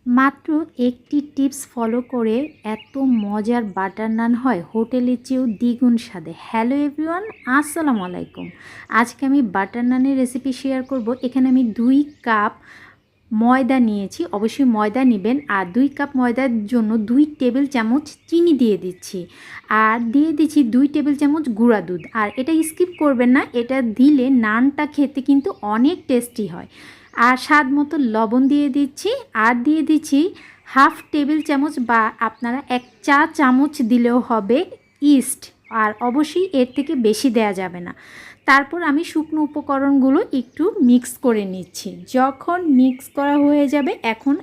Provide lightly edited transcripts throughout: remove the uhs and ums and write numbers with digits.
মাত্র একটি tips follow করে এত মজার বাটার নান হয় হোটেলের চেয়েও দ্বিগুণ স্বাদে। হ্যালো এভরিওয়ান, আসসালামু আলাইকুম। আজকে আমি বাটার নানের রেসিপি শেয়ার করব। এখানে আমি 2 কাপ ময়দা নিয়েছি, অবশ্যই ময়দা নেবেন। আর 2 কাপ ময়দার জন্য 2 টেবিল চামচ চিনি দিয়ে দিচ্ছি, আর দিয়ে দিচ্ছি 2 টেবিল চামচ গুঁড়া দুধ। আর এটা স্কিপ করবেন না, এটা দিলে নানটা খেতে কিন্তু অনেক টেস্টি হয়। আর স্বাদ মতো লবণ দিয়ে দিচ্ছি, আর দিয়ে দিচ্ছি হাফ টেবিল চামচ বা আপনারা 1 চা চামচ দিলেও হবে ইস্ট। আর অবশ্যই এর থেকে বেশি দেয়া যাবে না। তারপর আমি শুকনো উপকরণগুলো একটু মিক্স করে নিচ্ছি। যখন মিক্স করা হয়ে যাবে, এখন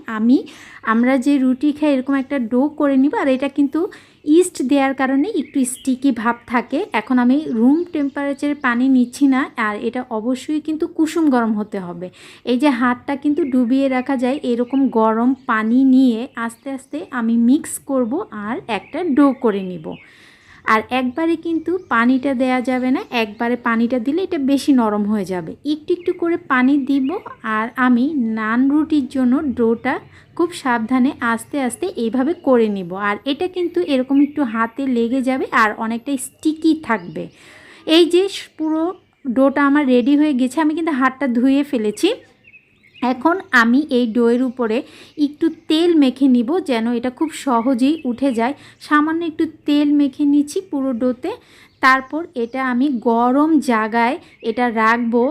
আমরা যে রুটি খাই এরকম একটা ডো করে নিব। আর এটা কিন্তু ইস্ট দেওয়ার কারণে একটু স্টিকি ভাব থাকে। এখন আমি রুম টেম্পারেচারে পানি নিচ্ছি না, আর এটা অবশ্যই কিন্তু কুসুম গরম হতে হবে। এই যে হাতটা কিন্তু ডুবিয়ে রাখা যায়, এরকম গরম পানি নিয়ে আস্তে আস্তে আমি মিক্স করব আর একটা ডো করে নিব। আর একবারে কিন্তু পানিটা দেয়া যাবে না, একবারে পানিটা দিলে এটা বেশি নরম হয়ে যাবে। একটু একটু করে পানি দিব। আর আমি নান রুটির জন্য ডোটা খুব সাবধানে আস্তে আস্তে এইভাবে করে নিব। আর এটা কিন্তু এরকম একটু হাতে লেগে যাবে আর অনেকটা স্টিকি থাকবে। এই যে পুরো ডোটা আমার রেডি হয়ে গেছে, আমি কিন্তু হাতটা ধুয়ে ফেলেছি। এখন আমি এই ডোয়ের উপরে একটু তেল মেখে নিব, যেন এটা খুব সহজেই উঠে যায়। সামান্য একটু তেল মেখে নিচ্ছি পুরো ডোতে। তারপর এটা আমি গরম জায়গায় এটা রাখবো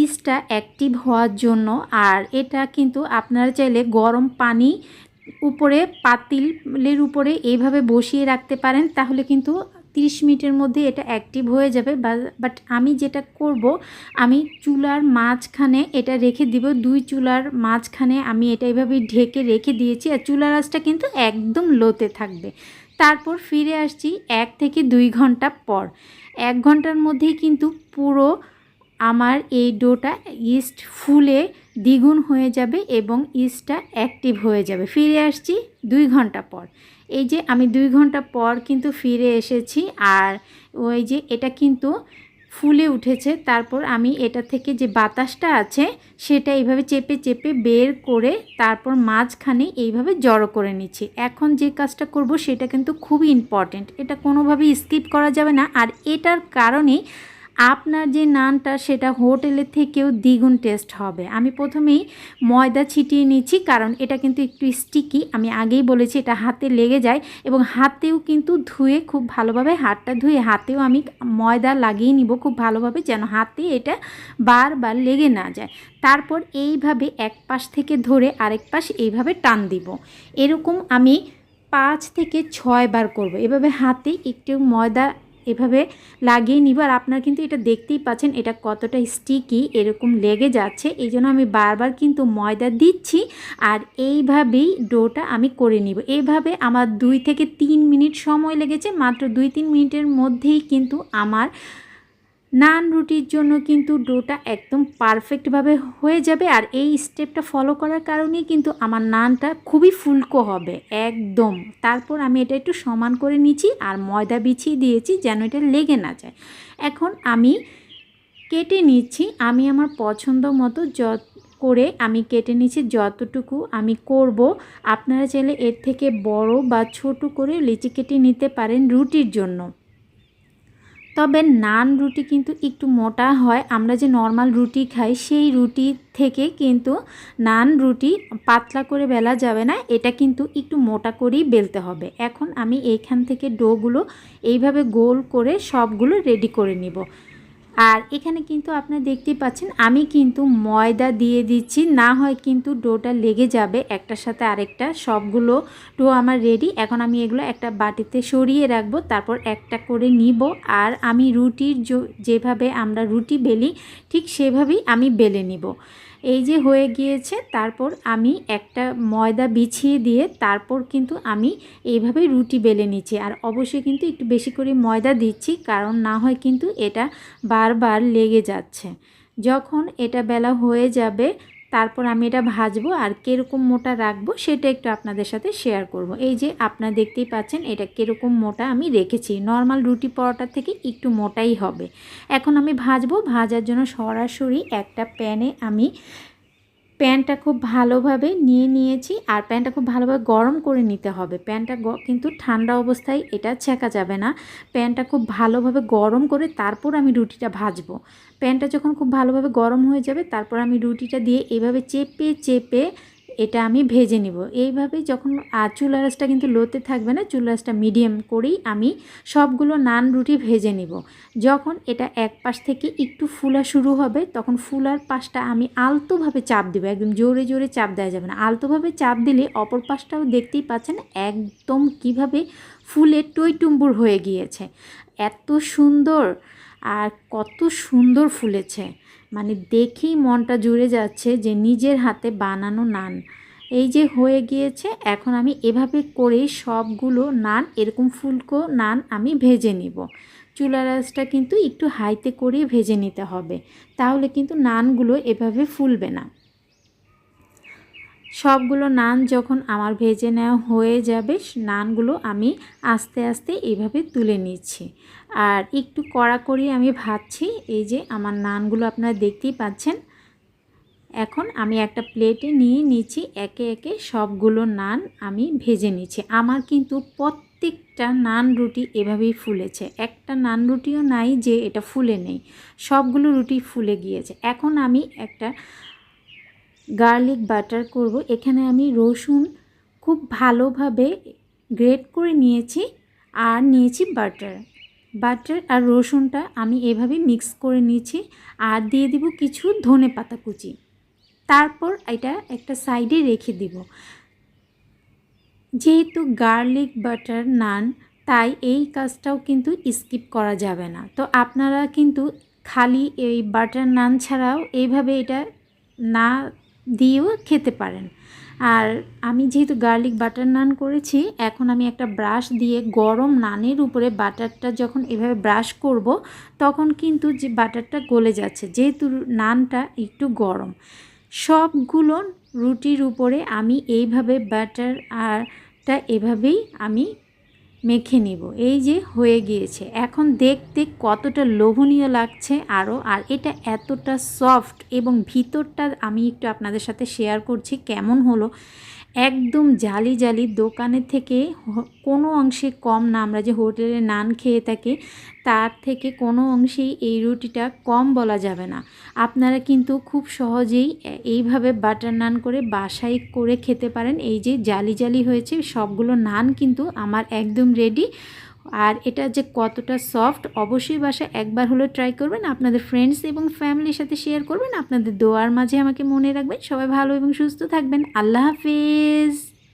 ইস্টটা অ্যাক্টিভ হওয়ার জন্য। আর এটা কিন্তু আপনারা চাইলে গরম পানি উপরে পাতিলের উপরে এইভাবে বসিয়ে রাখতে পারেন, তাহলে কিন্তু 30 মিনিটের মধ্যে এটা অ্যাক্টিভ হয়ে যাবে। বাট আমি যেটা করব, আমি চুলার মাঝখানে এটা রেখে দিব। 2 চুলার মাঝখানে আমি এটা এইভাবে ঢেকে রেখে দিয়েছি। আর চুলার আঁচটা কিন্তু একদম লোতে থাকবে। তারপর ফিরে আসছি 1 থেকে 2 ঘন্টা পর। 1 ঘন্টার মধ্যেই কিন্তু পুরো আমার এই ডোটা ইস্ট ফুলে দ্বিগুণ হয়ে যাবে এবং ইস্টটা অ্যাক্টিভ হয়ে যাবে। ফিরে আসছি 2 ঘন্টা পর। এই যে আমি 2 ঘন্টা পর কিন্তু ফিরে এসেছি, আর ওই যে এটা কিন্তু ফুলে উঠেছে। তারপর আমি এটা থেকে যে বাতাসটা আছে সেটা এইভাবে চেপে চেপে বের করে তারপর মাঝখানে এইভাবে জড়ো করে নিচ্ছি। এখন যে কাজটা করব সেটা কিন্তু খুবই ইম্পর্ট্যান্ট, এটা কোনোভাবেই স্কিপ করা যাবে না। আর এটার কারণেই আপনার যে নানটা সেটা হোটেলের থেকেও দ্বিগুণ টেস্ট হবে। আমি প্রথমেই ময়দা ছিটিয়ে নিচ্ছি, কারণ এটা কিন্তু একটু স্টিকি। আমি আগেই বলেছি এটা হাতে লেগে যায়, এবং হাতেও কিন্তু ধুয়ে খুব ভালোভাবে, হাতটা ধুয়ে হাতেও আমি ময়দা লাগিয়ে নিব খুব ভালোভাবে, যেন হাতে এটা বারবার লেগে না যায়। তারপর এইভাবে এক পাশ থেকে ধরে আরেক পাশ এইভাবে টান দিব। এরকম আমি 5 থেকে 6 বার করব। এভাবে হাতে একটু ময়দা এভাবে লাগিয়ে নিব। আর আপনারা কিন্তু এটা দেখতেই পাচ্ছেন এটা কতটা স্টিকি, এরকম লেগে যাচ্ছে। এই জন্য আমি বারবার কিন্তু ময়দা দিচ্ছি। আর এইভাবেই ডোটা আমি করে নিব। এইভাবে আমার 2 থেকে 3 মিনিট সময় লেগেছে। মাত্র 2-3 মিনিটের মধ্যেই কিন্তু আমার নান রুটির জন্য কিন্তু ডোটা একদম পারফেক্টভাবে হয়ে যাবে। আর এই স্টেপটা ফলো করার কারণেই কিন্তু আমার নানটা খুবই ফুলকো হবে একদম। তারপর আমি এটা একটু সমান করে নিচ্ছি আর ময়দা বিছিয়ে দিয়েছি যেন এটা লেগে না যায়। এখন আমি কেটে নিচ্ছি। আমি আমার পছন্দ মতো করে আমি কেটে নিচ্ছি যতটুকু আমি করব। আপনারা চাইলে এর থেকে বড় বা ছোট করে লিচি কেটে নিতে পারেন রুটির জন্য। তবে নান রুটি কিন্তু একটু মোটা হয়। আমরা যে নর্মাল রুটি খাই সেই রুটি থেকে কিন্তু নান রুটি পাতলা করে বেলা যাবে না, এটা কিন্তু একটু মোটা করেই বেলতে হবে। এখন আমি এইখান থেকে ডোগুলো এইভাবে গোল করে সবগুলো রেডি করে নিব। আর এখানে কিন্তু আপনারা দেখতেই পাচ্ছেন আমি কিন্তু ময়দা দিয়ে দিচ্ছি, না হয় কিন্তু ডোটা লেগে যাবে একটার সাথে আরেকটা। সবগুলো ডো আমার রেডি। এখন আমি এগুলো একটা বাটিতে সরিয়ে রাখবো, তারপর একটা করে নিব। আর আমি রুটির যেভাবে আমরা রুটি বেলি ঠিক সেভাবেই আমি বেলে নিব। এই যে হয়ে গিয়েছে। তারপর আমি একটা ময়দা বিছিয়ে দিয়ে তারপর কিন্তু আমি এইভাবে রুটি বেলে নিচ্ছি। আর অবশ্যই কিন্তু একটু বেশি করে ময়দা দিচ্ছি, কারণ না হয় কিন্তু এটা বারবার লেগে যাচ্ছে। যখন এটা বেলা হয়ে যাবে তারপর আমি এটা ভাজবো, আর কীরকম মোটা রাখবো সেটা একটু আপনাদের সাথে শেয়ার করব। এই যে আপনারা দেখতেই পাচ্ছেন এটা কীরকম মোটা আমি রেখেছি, নর্মাল রুটি পরোটা থেকে একটু মোটাই হবে। এখন আমি ভাজবো। ভাজার জন্য সরাসরি একটা প্যানে আমি প্যানটা খুব ভালোভাবে নিয়েছি আর প্যানটা খুব ভালোভাবে গরম করে নিতে হবে। প্যানটা কিন্তু ঠান্ডা অবস্থায় এটা ছেঁকা যাবে না। প্যানটা খুব ভালোভাবে গরম করে তারপর আমি রুটিটা ভাজবো। প্যানটা যখন খুব ভালোভাবে গরম হয়ে যাবে তারপর আমি রুটিটা দিয়ে এইভাবে চেপে এটা আমি ভেজে নিব। এইভাবে যখন চুলা আঁচটা কিন্তু লোতে থাকবে না, চুলা আঁচটা মিডিয়াম করেই আমি সবগুলো নান রুটি ভেজে নিব। যখন এটা এক পাশ থেকে একটু ফুলা শুরু হবে তখন ফুলার পাশটা আমি আলতোভাবে চাপ দেবো। একদম জোরে জোরে চাপ দেওয়া যাবে না, আলতোভাবে চাপ দিলে অপর পাশটাও দেখতেই পাচ্ছেন একদম কিভাবে ফুলে টইটুম্বুর হয়ে গিয়েছে। এত সুন্দর আর কত সুন্দর ফুলেছে, মানে দেখেই মনটা জুড়ে যাচ্ছে যে নিজের হাতে বানানো নান। এই যে হয়ে গিয়েছে, এখন আমি এভাবে করে সবগুলো নান এরকম ফুলকো নান আমি ভেজে নিব। চুলার আঁচটা কিন্তু একটু হাইতে করে ভেজে নিতে হবে, তাহলে কিন্তু নানগুলো এভাবে ফুলবে না। সবগুলো নান যখন আমার ভেজে নেওয়া হয়ে যাবে, নানগুলো আমি আস্তে আস্তে এইভাবে তুলে নিচ্ছি আর একটু কড়া করে আমি ভাজছি। এই যে আমার নানগুলো আপনারা দেখতেই পাচ্ছেন। এখন আমি একটা প্লেটে নিয়ে নিচ্ছি, একে একে সবগুলো নান আমি ভেজে নিচ্ছি। আমার কিন্তু প্রত্যেকটা নান রুটি এভাবেই ফুলেছে, একটা নান রুটিও নাই যে এটা ফুলে নেই, সবগুলো রুটি ফুলে গিয়েছে। এখন আমি একটা গার্লিক বাটার করব। এখানে আমি রসুন খুব ভালোভাবে গ্রেট করে নিয়েছি আর নিয়েছি বাটার আর রসুনটা আমি এভাবে মিক্স করে নিয়েছি আর দিয়ে দিব কিছু ধনেপাতা কুচি। তারপর এটা একটা সাইডে রেখে দিব। যেহেতু গার্লিক বাটার নান, তাই এই কাজটাও কিন্তু স্কিপ করা যাবে না। তো আপনারা কিন্তু খালি এই বাটার নান ছাড়াও এইভাবে এটা না দিয়েও খেতে পারেন। আর আমি যেহেতু গার্লিক বাটার নান করেছি, এখন আমি একটা ব্রাশ দিয়ে গরম নানের উপরে বাটারটা যখন এভাবে ব্রাশ করব তখন কিন্তু যে বাটারটা গলে যাচ্ছে, যেহেতু নানটা একটু গরম। সবগুলো রুটির উপরে আমি এইভাবে বাটার আরটা এভাবেই আমি মেখে নিব। এই যে হয়ে গিয়েছে, এখন দেখতে কতটা লোভনীয় লাগছে আরও, আর এটা এতটা সফট এবং ভিতরটা আমি একটু আপনাদের সাথে শেয়ার করছি কেমন হলো। একদম জালি জালি, দোকানের থেকে কোনো অংশে কম না। আমরা যে হোটেলে নান খেয়ে থাকি তার থেকে কোনো অংশেই এই রুটিটা কম বলা যাবে না। আপনারা কিন্তু খুব সহজেই এইভাবে বাটার নান করে বাসায় করে খেতে পারেন। এই যে জালি জালি হয়েছে, সবগুলো নান কিন্তু আমার একদম রেডি। আর এটা যে কতটা সফট, অবশ্যই বাসায় একবার হলো ট্রাই করবেন, আপনাদের ফ্রেন্ডস এবং ফ্যামিলির সাথে শেয়ার করবেন। আপনাদের দোয়ার মাঝে আমাকে মনে রাখবেন। সবাই ভালো এবং সুস্থ থাকবেন। আল্লাহ হাফেজ।